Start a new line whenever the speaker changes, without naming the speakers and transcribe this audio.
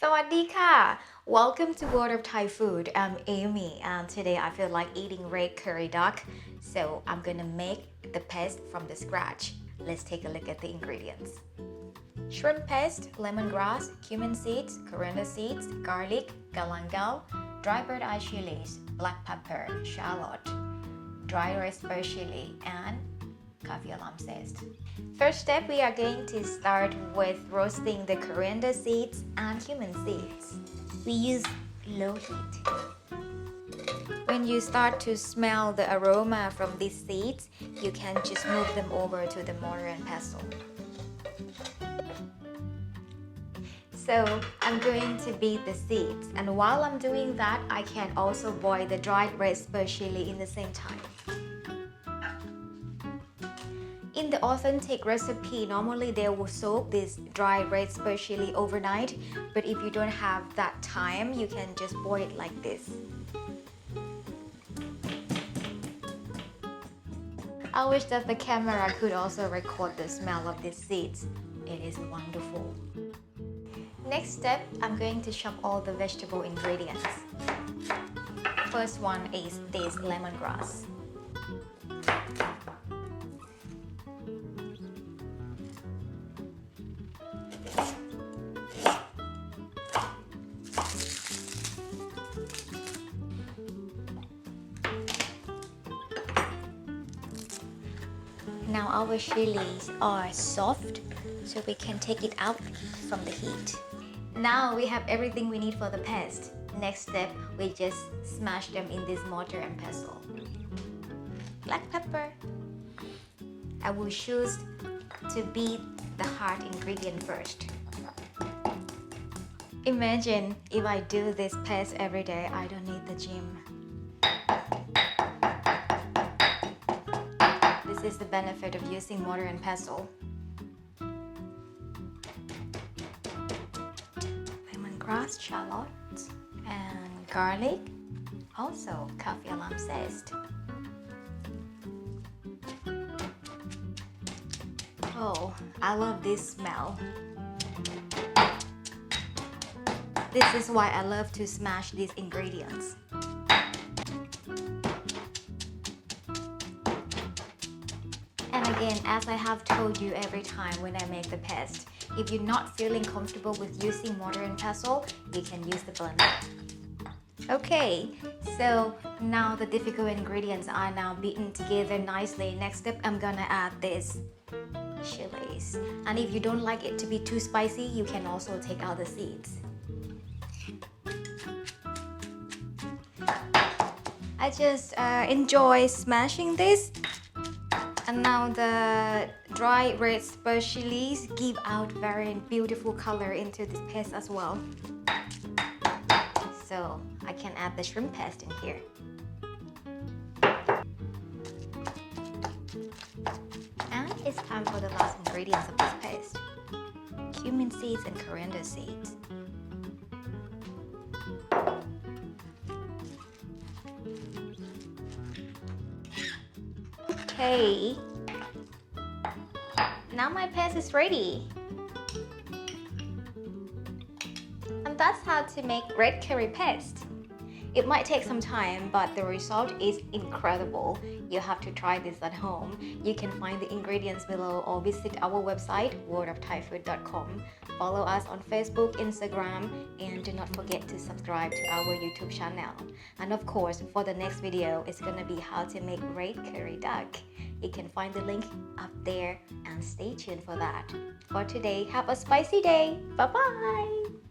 Sawadika! Welcome to World of Thai Food. I'm Amy and today I feel like eating red curry duck. So I'm gonna make the paste from the scratch. Let's take a look at the ingredients. Shrimp paste, lemongrass, cumin seeds, coriander seeds, garlic, galangal, dry bird eye chilies, black pepper, shallot, dry red spur chili, and Kaffir zest. First step, we are going to start with roasting the coriander seeds and cumin seeds. We use low heat. When you start to smell the aroma from these seeds, you can just move them over to the mortar and pestle. So I'm going to beat the seeds, and while I'm doing that, I can also boil the dried red spur chili in the same time. In the authentic recipe, normally they will soak this dry red spur chili overnight, but if you don't have that time, you can just boil it like this. I wish that the camera could also record the smell of these seeds. It is wonderful. Next step, I'm going to chop all the vegetable ingredients. First one is this lemongrass. Now our chilies are soft, so we can take it out from the heat. Now we have everything we need for the paste. Next step, we just smash them in this mortar and pestle. Black pepper. I will choose to beat the hard ingredient first. Imagine if I do this paste every day, I don't need the gym. This is the benefit of using mortar and pestle. Lemongrass, shallots, and garlic. Also, Kaffir zest. Oh, I love this smell. This is why I love to smash these ingredients. And again, as I have told you every time when I make the paste, if you're not feeling comfortable with using mortar and pestle, you can use the blender. Okay, so now the difficult ingredients are now beaten together nicely. Next step, I'm gonna add this chilies. And if you don't like it to be too spicy, you can also take out the seeds. I just enjoy smashing this. And now the dry red spur chilies give out very beautiful color into this paste as well. So I can add the shrimp paste in here. And it's time for the last ingredients of this paste. Cumin seeds and coriander seeds. Okay, now my paste is ready. And that's how to make red curry paste. It might take some time, but the result is incredible. You have to try this at home. You can find the ingredients below or visit our website worldofthaifood.com. Follow us on Facebook, Instagram, and do not forget to subscribe to our YouTube channel. And of course, for the next video, it's gonna be how to make red curry duck. You can find the link up there and stay tuned for that. For today, have a spicy day. Bye-bye!